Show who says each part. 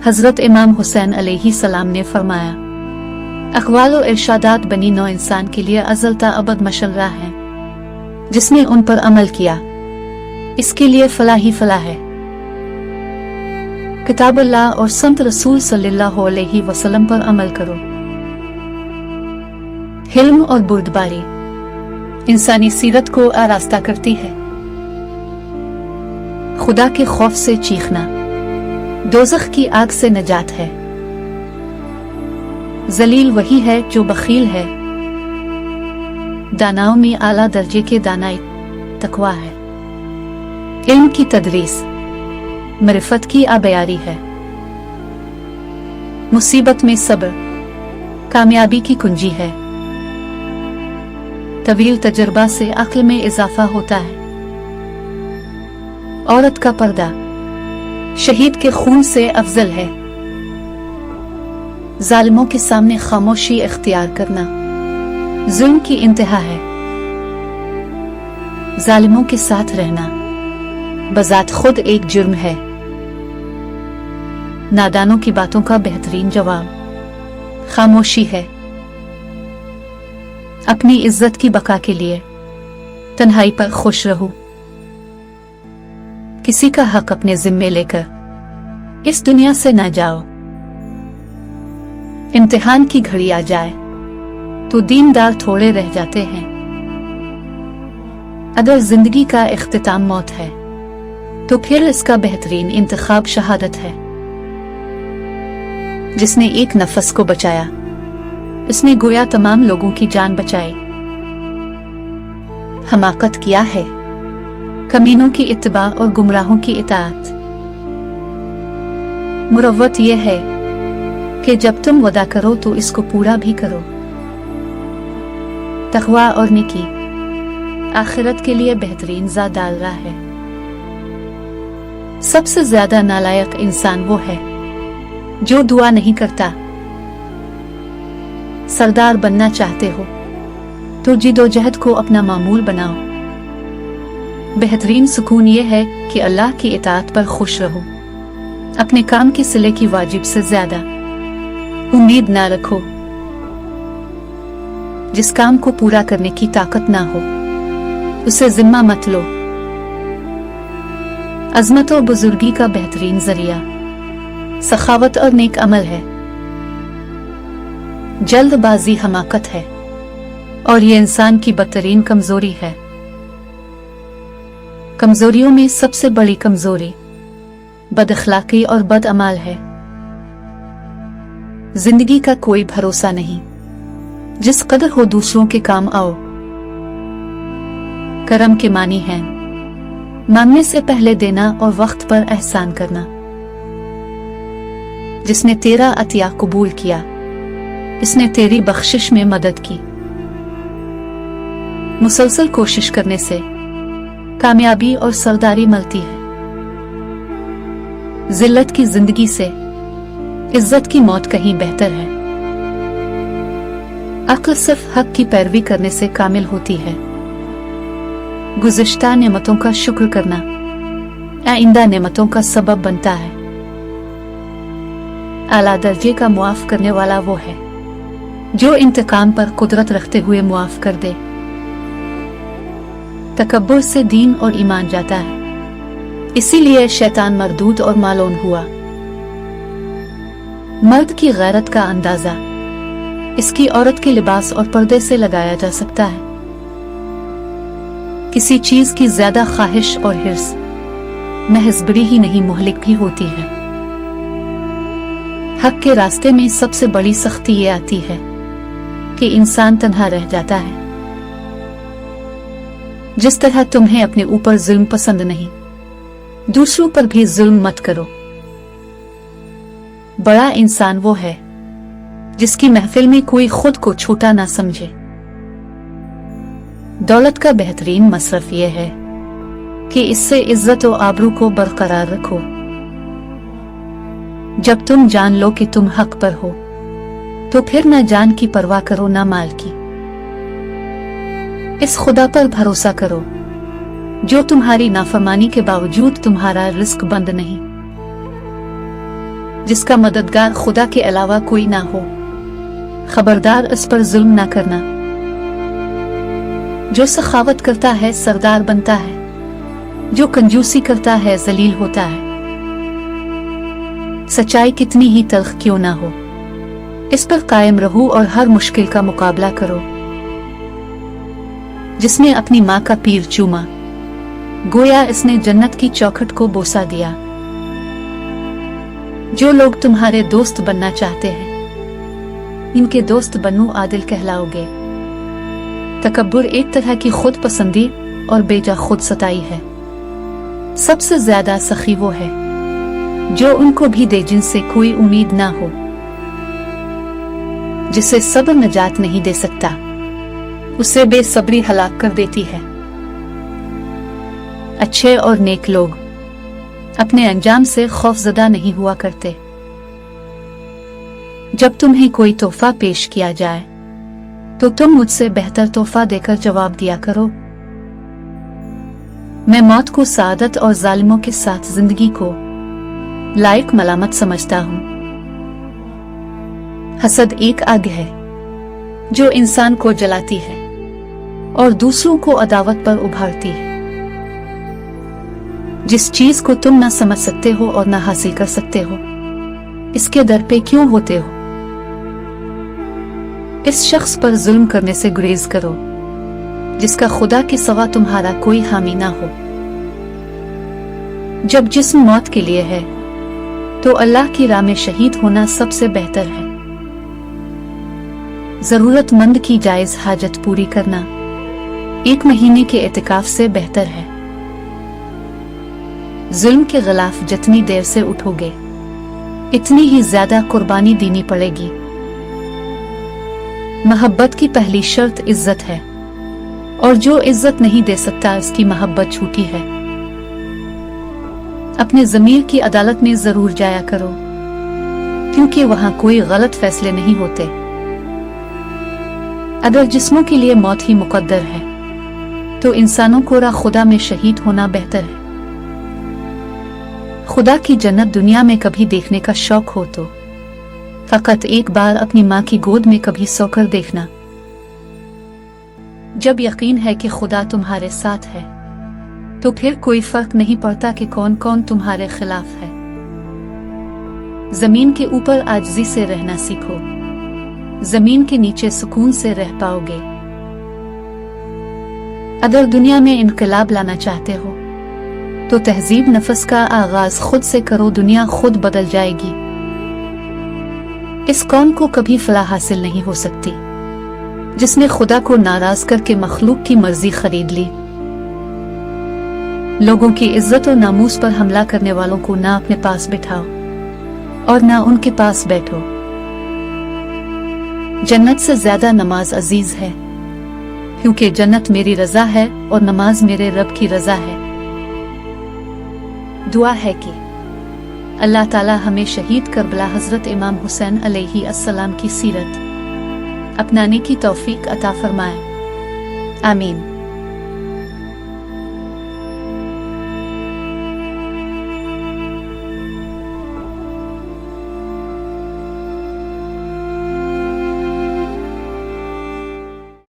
Speaker 1: हजरत इमाम हुसैन अलैहिस्सलाम ने फरमाया, अक़वाल और इरशादात बनी नौ इंसान के लिए अज़ल ता अबद मशर्रा है। जिसने उन पर अमल किया इसके लिए फलाह ही फलाह है। किताब अल्लाह और संत रसूल सल्लल्लाहु अलैहि वसल्लम पर अमल करो। हिल्म और बुर्दबारी इंसानी सीरत को आरास्ता करती है। खुदा के खौफ से चीखना दोज़ख की आग से नजात है। जलील वही है जो बखील है। दानाओं में आला दर्जे के दानाई तकवा है। इल्म की तदरीस मरिफत की आबयारी है। मुसीबत में सब्र कामयाबी की कुंजी है। तवील तजर्बा से अक्ल में इजाफा होता है। औरत का पर्दा शहीद के खून से अफजल है। जालिमों के सामने खामोशी इख्तियार करना जुल्म की इंतहा है। जालिमों के साथ रहना बजात खुद एक जुर्म है। नादानों की बातों का बेहतरीन जवाब खामोशी है। अपनी इज्जत की बका के लिए तन्हाई पर खुश रहो। किसी का हक अपने जिम्मे लेकर इस दुनिया से न जाओ। इम्तिहान की घड़ी आ जाए तो दीनदार थोड़े रह जाते हैं। अगर जिंदगी का इख्तिताम मौत है तो फिर इसका बेहतरीन इंतखाब शहादत है। जिसने एक नफस को बचाया उसने गोया तमाम लोगों की जान बचाई। हमाकत क्या है कमीनों की इत्तबा और गुमराहों की इताअत। मुरव्वत यह है कि जब तुम वदा करो तो इसको पूरा भी करो। तकवा और नेकी आखिरत के लिए बेहतरीन ज़ा डाल रहा है। सबसे ज्यादा नालायक इंसान वो है जो दुआ नहीं करता। सरदार बनना चाहते हो तो जिदोजहद को अपना मामूल बनाओ। बेहतरीन सुकून ये है कि अल्लाह की इताअत पर खुश रहो। अपने काम के सिले की वाजिब से ज्यादा उम्मीद ना रखो। जिस काम को पूरा करने की ताकत ना हो उसे जिम्मा मत लो। अजमत और बुजुर्गी का बेहतरीन जरिया सखावत और नेक अमल है। जल्दबाजी हमाकत है और ये इंसान की बदतरीन कमजोरी है। कमजोरियों में सबसे बड़ी कमजोरी बदअखलाकी और बदअमाल है। जिंदगी का कोई भरोसा नहीं। जिस कदर हो दूसरों के काम आओ। करम के मानी हैं मांगने से पहले देना और वक्त पर एहसान करना। जिसने तेरा अतिया कबूल किया इसने तेरी बख्शिश में मदद की। मुसलसल कोशिश करने से कामयाबी और सरदारी मिलती है। जिल्लत की जिंदगी से इज्जत की मौत कहीं बेहतर है। अक्ल सिर्फ हक की पैरवी करने से कामिल होती है। गुज़िश्ता नेमतों का शुक्र करना आइंदा नेमतों का सबब बनता है। आला दर्जे का मुआफ करने वाला वो है जो इंतकाम पर कुदरत रखते हुए मुआफ कर दे। तकब्बुर से दीन और ईमान जाता है। इसीलिए शैतान मरदूद और मालून हुआ। मर्द की गैरत का अंदाजा इसकी औरत के लिबास और पर्दे से लगाया जा सकता है। किसी चीज की ज्यादा ख्वाहिश और हिर्स महज बुरी ही नहीं मुहलिक भी होती है। हक के रास्ते में सबसे बड़ी सख्ती ये आती है कि इंसान तन्हा रह जाता है। जिस तरह तुम्हें अपने ऊपर जुल्म पसंद नहीं दूसरों पर भी जुल्म मत करो। बड़ा इंसान वो है जिसकी महफिल में कोई खुद को छोटा ना समझे। दौलत का बेहतरीन मसरफ यह है कि इससे इज्जत और आबरू को बरकरार रखो। जब तुम जान लो कि तुम हक पर हो तो फिर न जान की परवाह करो न माल की। इस खुदा पर भरोसा करो जो तुम्हारी नाफरमानी के बावजूद तुम्हारा रिस्क बंद नहीं। जिसका मददगार खुदा के अलावा कोई ना हो। खबरदार, इस पर जुल्म ना करना। जो सखावत करता है सरदार बनता है, जो कंजूसी करता है जलील होता है। सच्चाई कितनी ही तल्ख क्यों ना हो, इस पर कायम रहो और हर मुश्किल का मुकाबला करो। जिसने अपनी माँ का पीर चूमा, गोया इसने जन्नत की चौखट को बोसा दिया। जो लोग तुम्हारे दोस्त बनना चाहते हैं, इनके दोस्त बनो आदिल कहलाओगे। तकब्बुर एक तरह की खुद पसंदी और बेजा खुद सताई है। सबसे ज्यादा सखी वो है जो उनको भी दे जिनसे कोई उम्मीद ना हो। जिसे सब्र नजात नहीं दे सकता, उसे बेसब्री हलाक कर देती है। अच्छे और नेक लोग अपने अंजाम से खौफजदा नहीं हुआ करते। जब तुम्हें कोई तोहफा पेश किया जाए तो तुम मुझसे बेहतर तोहफा देकर जवाब दिया करो। मैं मौत को सादत और जालिमों के साथ जिंदगी को लायक मलामत समझता हूं। हसद एक आग है जो इंसान को जलाती है और दूसरों को अदावत पर उभारती है। जिस चीज को तुम ना समझ सकते हो और ना हासिल कर सकते हो, इसके दर पे क्यों होते हो? इस शख्स पर जुल्म करने से गुरेज करो जिसका खुदा के सिवा तुम्हारा कोई हामी ना हो। जब जिस्म मौत के लिए है तो अल्लाह की राह में शहीद होना सबसे बेहतर है। जरूरतमंद की जायज हाजत पूरी करना 1 महीने के एतिकाफ से बेहतर है। जुल्म के खिलाफ जितनी देर से उठोगे, इतनी ही ज्यादा कुर्बानी देनी पड़ेगी। मोहब्बत की पहली शर्त इज्जत है, और जो इज्जत नहीं दे सकता उसकी मोहब्बत झूठी है। अपने ज़मीर की अदालत में जरूर जाया करो, क्योंकि वहां कोई गलत फैसले नहीं होते। अगर जिस्मों के लिए मौत ही मुकद्दर है, तो इंसानों को राह खुदा में शहीद होना बेहतर है। खुदा की जन्नत दुनिया में कभी देखने का शौक हो तो फकत एक बार अपनी माँ की गोद में कभी सोकर देखना। जब यकीन है कि खुदा तुम्हारे साथ है, तो फिर कोई फर्क नहीं पड़ता कि कौन कौन तुम्हारे खिलाफ है। जमीन के ऊपर आजिज़ी से रहना सीखो, जमीन के नीचे सुकून से रह पाओगे। अगर दुनिया में इनकलाब लाना चाहते हो, तो तहजीब नफस का आगाज खुद से करो, दुनिया खुद बदल जाएगी। इस कौन को कभी फलाह हासिल नहीं हो सकती जिसने खुदा को नाराज करके मखलूक की मर्जी खरीद ली। लोगों की इज्जत और नामूस पर हमला करने वालों को ना अपने पास बिठाओ और ना उनके पास बैठो। जन्नत से ज्यादा नमाज अजीज है, क्योंकि जन्नत मेरी रजा है और नमाज मेरे रब की रजा है। दुआ है कि अल्लाह ताला हमें शहीद करबला हजरत इमाम हुसैन अलैहि अस्सलाम की सीरत अपनाने की तौफीक अता फरमाए। आमीन।